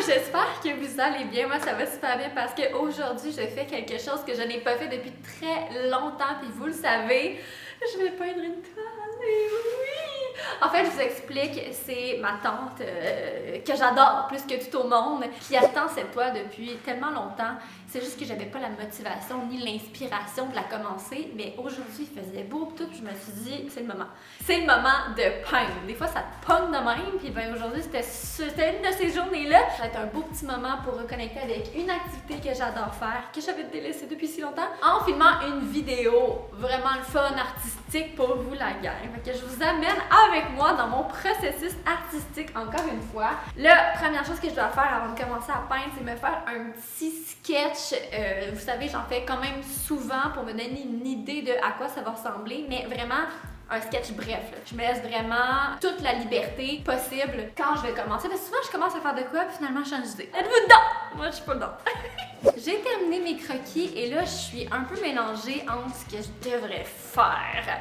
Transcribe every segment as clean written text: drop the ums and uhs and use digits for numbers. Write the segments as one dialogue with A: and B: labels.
A: J'espère que vous allez bien. Moi, ça va super bien parce qu'aujourd'hui, je fais quelque chose que je n'ai pas fait depuis très longtemps. Puis vous le savez, je vais peindre une toile. Et oui! En fait, je vous explique, c'est ma tante que j'adore plus que tout au monde qui attend cette toile depuis tellement longtemps. C'est juste que j'avais pas la motivation ni l'inspiration de la commencer. Mais aujourd'hui, il faisait beau tout. Puis je me suis dit, c'est le moment. C'est le moment de peindre. Des fois, ça te pogne de même. Puis ben, aujourd'hui, c'était une de ces journées-là. Ça va être un beau petit moment pour reconnecter avec une activité que j'adore faire, que j'avais délaissée depuis si longtemps, en filmant une vidéo vraiment le fun, artistique pour vous, la gang. Fait que je vous amène avec moi dans mon processus artistique encore une fois. La première chose que je dois faire avant de commencer à peindre, c'est me faire un petit sketch. Vous savez, j'en fais quand même souvent pour me donner une idée de à quoi ça va ressembler, mais vraiment un sketch bref. Là. Je me laisse vraiment toute la liberté possible quand je vais commencer. Parce que souvent, je commence à faire de quoi, puis finalement, je change d'idée. Êtes-vous dedans? Moi, je suis pas dedans. J'ai terminé mes croquis et là, je suis un peu mélangée entre ce que je devrais faire.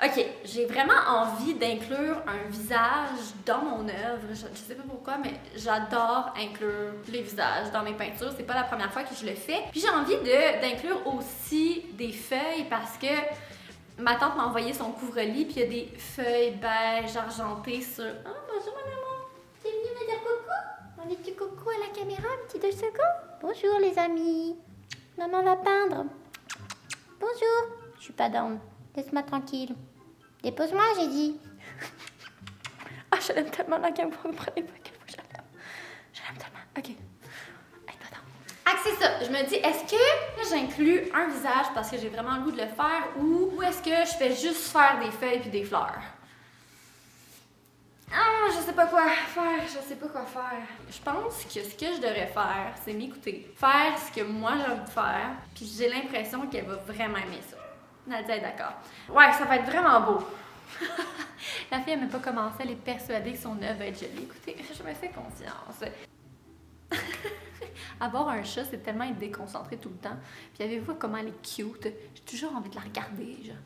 A: Ok, j'ai vraiment envie d'inclure un visage dans mon œuvre. Je sais pas pourquoi, mais j'adore inclure les visages dans mes peintures. C'est pas la première fois que je le fais. Puis j'ai envie d'inclure aussi des feuilles parce que ma tante m'a envoyé son couvre-lit, puis il y a des feuilles beige argentées sur... Oh, bonjour mon amour! T'es venue me dire coucou? On est petit coucou à la caméra, un petit 2 secondes? Bonjour les amis! Maman va peindre. Bonjour! Je suis pas down. Laisse-moi tranquille. Dépose-moi, j'ai dit. Ah, je l'aime tellement la caméra, vous prenez pas quelle fois je l'aime. Je l'aime tellement. Ok. C'est ça, je me dis, est-ce que j'inclus un visage parce que j'ai vraiment le goût de le faire ou est-ce que je fais juste faire des feuilles puis des fleurs? Ah, je sais pas quoi faire, je sais pas quoi faire. Je pense que ce que je devrais faire, c'est m'écouter, faire ce que moi j'ai envie de faire, puis j'ai l'impression qu'elle va vraiment aimer ça. Nadia est d'accord. Ouais, ça va être vraiment beau. La fille, elle n'a pas commencé, elle est persuadée que son œuvre va être jolie. Écoutez, je me fais confiance. Avoir un chat, c'est tellement être déconcentré tout le temps. Puis avez-vous comment elle est cute? J'ai toujours envie de la regarder, genre.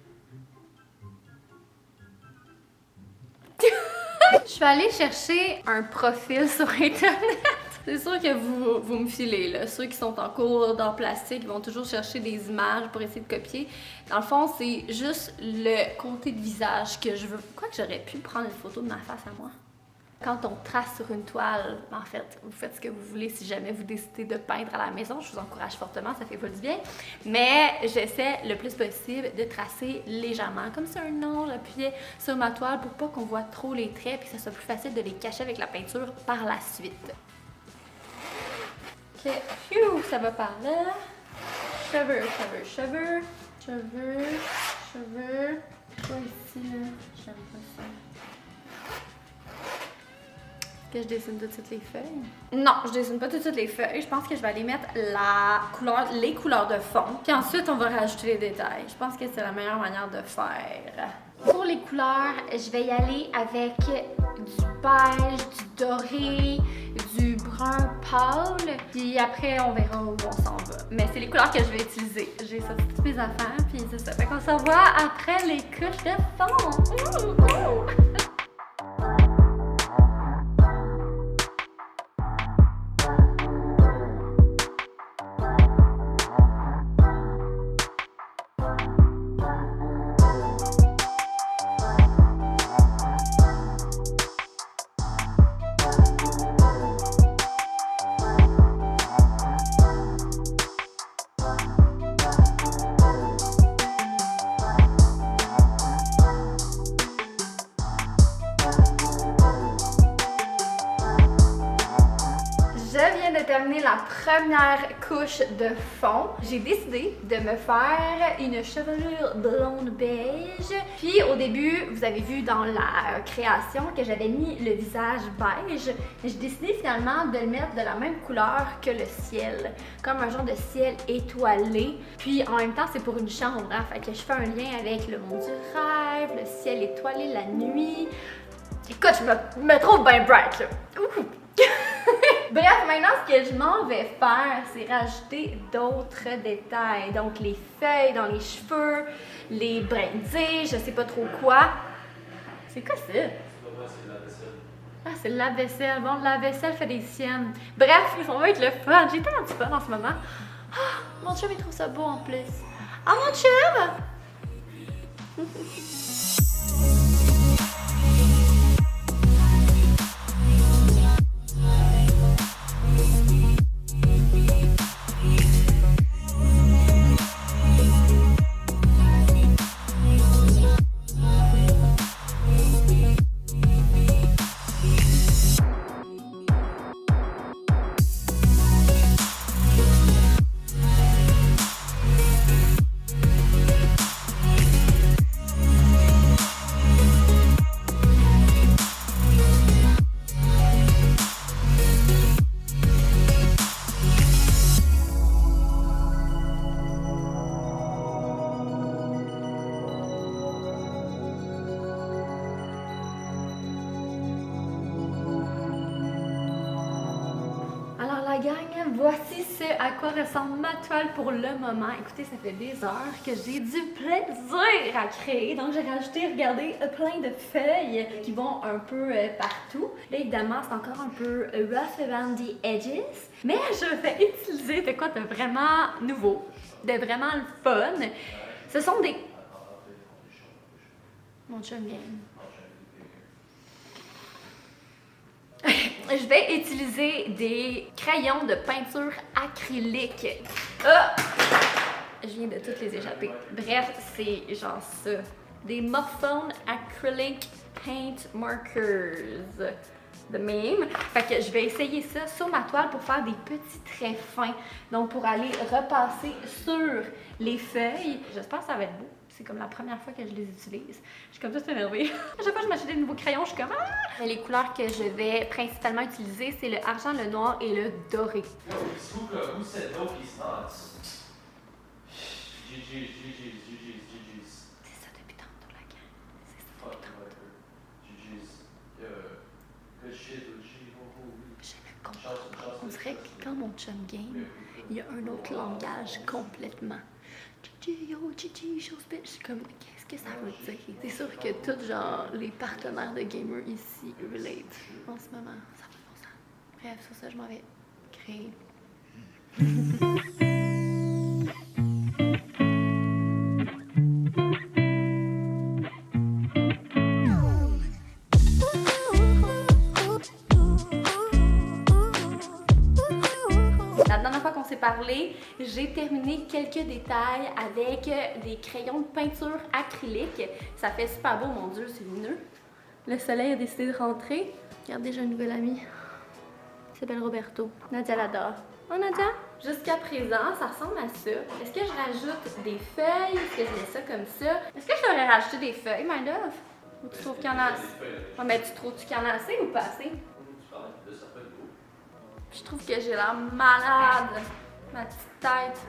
A: Je suis allée chercher un profil sur Internet. C'est sûr que vous me filez, là. Ceux qui sont en cours d'art plastique vont toujours chercher des images pour essayer de copier. Dans le fond, c'est juste le côté de visage que je veux. Pourquoi que j'aurais pu prendre une photo de ma face à moi? Quand on trace sur une toile, en fait, vous faites ce que vous voulez si jamais vous décidez de peindre à la maison. Je vous encourage fortement, ça fait pas du bien. Mais j'essaie le plus possible de tracer légèrement, comme sur un ange appuyé sur ma toile pour pas qu'on voit trop les traits puis que ça soit plus facile de les cacher avec la peinture par la suite. Ok, phew, ça va par là. Cheveux. Quoi ici, là? J'aime pas ça. Que je dessine toutes les feuilles? Non, je dessine pas toutes les feuilles. Je pense que je vais aller mettre les couleurs de fond. Puis ensuite, on va rajouter les détails. Je pense que c'est la meilleure manière de faire. Pour les couleurs, je vais y aller avec du beige, du doré, du brun pâle. Puis après, on verra où on s'en va. Mais c'est les couleurs que je vais utiliser. J'ai sorti toutes mes affaires, puis c'est ça. Fait qu'on s'en voit après les couches de fond. Terminer la première couche de fond, j'ai décidé de me faire une chevelure blonde beige. Puis au début, vous avez vu dans la création que j'avais mis le visage beige. J'ai décidé finalement de le mettre de la même couleur que le ciel, comme un genre de ciel étoilé. Puis en même temps, c'est pour une chambre, hein? Fait que je fais un lien avec le monde du rêve, le ciel étoilé, la nuit. Écoute, je me trouve bien bright là. Ouh. Bref, maintenant, ce que je m'en vais faire, c'est rajouter d'autres détails. Donc, les feuilles dans les cheveux, les brindilles, je sais pas trop quoi. C'est quoi ça? Ah, c'est le lave-vaisselle. Bon, le lave-vaisselle fait des siennes. Bref, ça va être le fun. J'ai tellement de fun en ce moment. Ah, mon chum, il trouve ça beau en plus. Ah, mon chum! Gang, voici ce à quoi ressemble ma toile pour le moment. Écoutez, ça fait des heures que j'ai du plaisir à créer. Donc, j'ai rajouté, regardez, plein de feuilles qui vont un peu partout. Là, évidemment, c'est encore un peu rough around the edges. Mais je vais utiliser de quoi de vraiment nouveau, de vraiment le fun. Ce sont des... Mon chum vient. Je vais utiliser des crayons de peinture acrylique. Ah! Je viens de toutes les échapper. Bref, c'est genre ça. Des Morphone Acrylic Paint Markers. De même. Fait que je vais essayer ça sur ma toile pour faire des petits traits fins. Donc pour aller repasser sur les feuilles. J'espère que ça va être beau. C'est comme la première fois que je les utilise. Je suis comme toute énervée. À chaque fois que je m'achète des nouveaux crayons, je suis comme ah! Les couleurs que je vais principalement utiliser, c'est le argent, le noir et le doré.
B: Who said no he's not? GG's.
A: C'est ça depuis tantôt, la gang. C'est ça depuis tantôt.
B: GG's. Good shit,
A: On dirait que quand mon chum game, il y a un autre langage complètement. Gigi, yo, Gigi, chose bitch. Je suis comme, qu'est-ce que ça veut dire? C'est sûr que tous, genre, les partenaires de gamers ici relate en ce moment. Ça fait bon sens. Bref, sur ça, je m'en vais créer. La dernière fois qu'on s'est parlé, j'ai terminé quelques détails avec des crayons de peinture acrylique. Ça fait super beau, mon Dieu, c'est lumineux. Le soleil a décidé de rentrer. Regardez, j'ai un nouvel ami. Il s'appelle Roberto. Nadia l'adore. Oh Nadia? Jusqu'à présent, ça ressemble à ça. Est-ce que je rajoute des feuilles? Est-ce que je mets ça comme ça? Est-ce que je devrais rajouter des feuilles, my love? Ou tu trouves qu'il y en a assez? Ouais, mais tu trouves-tu qu'il y en a assez ou pas assez? Je trouve que j'ai l'air malade. Ma petite tête.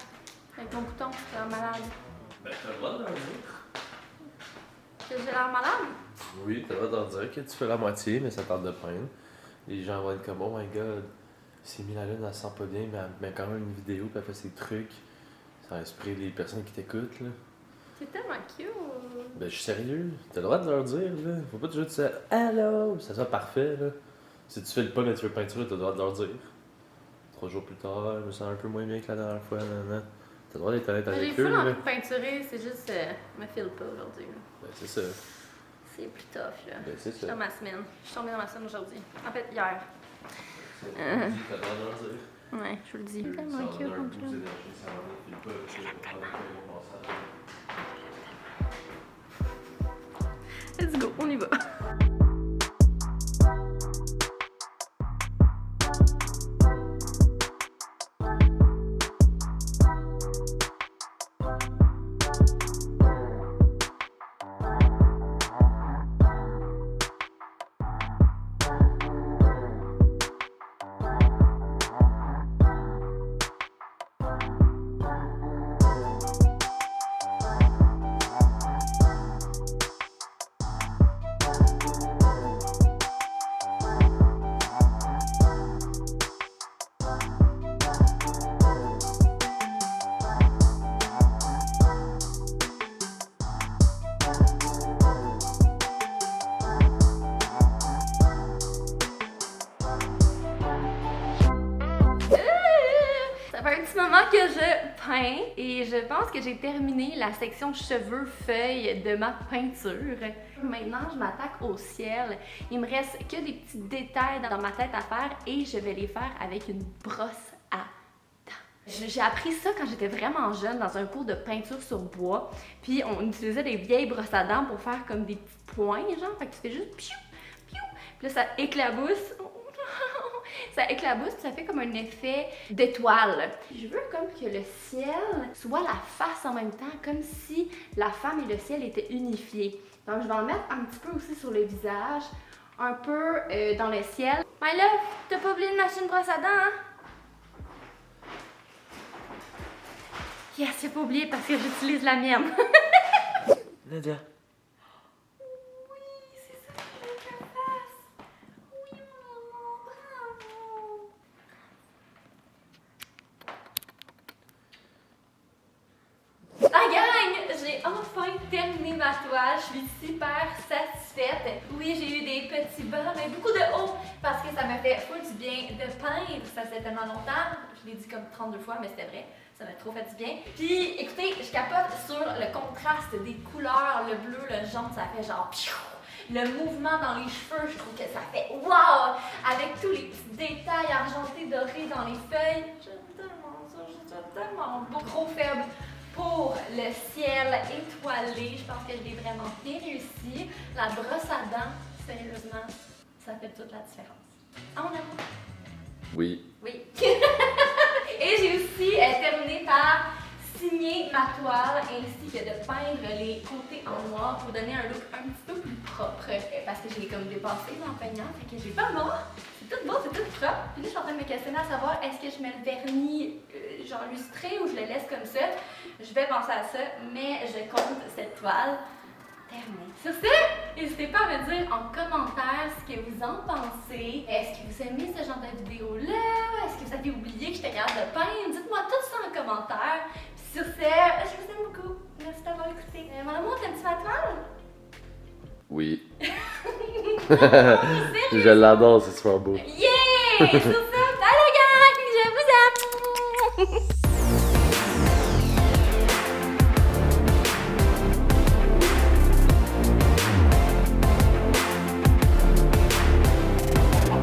A: Avec mon bouton, j'ai l'air malade.
B: Ben, t'as le droit d'en dire.
A: Que j'ai l'air malade?
B: Oui, t'as le droit d'en dire que tu fais la moitié, mais ça tente de peindre. Les gens vont être comme, oh my god, c'est mis la lune, elle se sent pas bien, mais elle met quand même une vidéo, puis elle fait ses trucs. Ça inspire les personnes qui t'écoutent, là.
A: C'est tellement cute.
B: Ben, je suis sérieux. T'as le droit de leur dire, là. Faut pas toujours dire hello, ça soit parfait, là. Si tu fais le pas de notre peinture, t'as le droit de leur dire. 3 jours plus tard, je me sens un peu moins bien que la dernière fois, nan. T'as le droit d'être honnête avec eux.
A: J'ai full envie
B: là.
A: de peinturer, c'est juste, je me file pas aujourd'hui.
B: Ben, c'est ça.
A: C'est plus tough, là.
B: Ben, c'est
A: Je suis
B: ça.
A: dans ma semaine. Je suis tombée dans ma semaine aujourd'hui. En fait, hier.
B: T'as le droit de leur dire.
A: Ouais, je vous le dis.
B: Ça
A: Tellement
B: va
A: cute,
B: donner un
A: mon
B: boost
A: chum.
B: d'énergie, ça va donner pas le passage.
A: Let's go, on y va. que je peins et je pense que j'ai terminé la section cheveux feuilles de ma peinture. Maintenant, je m'attaque au ciel. Il me reste que des petits détails dans ma tête à faire et je vais les faire avec une brosse à dents. J'ai appris ça quand j'étais vraiment jeune dans un cours de peinture sur bois. Puis on utilisait des vieilles brosses à dents pour faire comme des petits points, genre. Fait que tu fais juste piou, piou. Puis là, ça éclabousse. Ça éclabousse, ça fait comme un effet d'étoile. Je veux comme que le ciel soit la face en même temps, comme si la femme et le ciel étaient unifiés. Donc je vais en mettre un petit peu aussi sur le visage, un peu dans le ciel. My love, t'as pas oublié de machine brosse à dents, hein? Yes, j'ai pas oublié parce que j'utilise la mienne.
B: Nadia.
A: La gang! J'ai enfin terminé ma toile. Je suis super satisfaite. Oui, j'ai eu des petits bas, mais beaucoup de hauts parce que ça me fait full du bien de peindre. Ça fait tellement longtemps. Je l'ai dit comme 32 fois, mais c'était vrai. Ça m'a trop fait du bien. Puis, écoutez, je capote sur le contraste des couleurs. Le bleu, le jaune, ça fait genre piou! Le mouvement dans les cheveux, je trouve que ça fait wow! Avec tous les petits détails argentés, dorés dans les feuilles. J'aime tellement ça, je trouve tellement beau. Gros faible pour le ciel étoilé. Je pense que je l'ai vraiment bien réussi. La brosse à dents, sérieusement, ça fait toute la différence. Ah, mon amour?
B: Oui.
A: Oui. Et j'ai aussi terminé par signer ma toile ainsi que de peindre les côtés en noir pour donner un look un petit peu plus propre parce que je l'ai comme dépassé dans le peignant, fait que j'ai pas mort. C'est tout beau, c'est tout propre. Puis là, je suis en train de me questionner à savoir est-ce que je mets le vernis genre lustré ou je le laisse comme ça. Je vais penser à ça, mais je compte cette toile terminée. Sur ce, n'hésitez pas à me dire en commentaire ce que vous en pensez. Est-ce que vous aimez ce genre de vidéo-là? Est-ce que vous avez oublié que j'étais capable de peindre? Dites-moi tout ça en commentaire. Puis sur ce, je vous aime beaucoup. Merci d'avoir écouté. Mon amour, t'aimes-tu ma toile?
B: Oui.
A: Non,
B: Je l'adore, c'est super beau.
A: Yeah! Sur ce,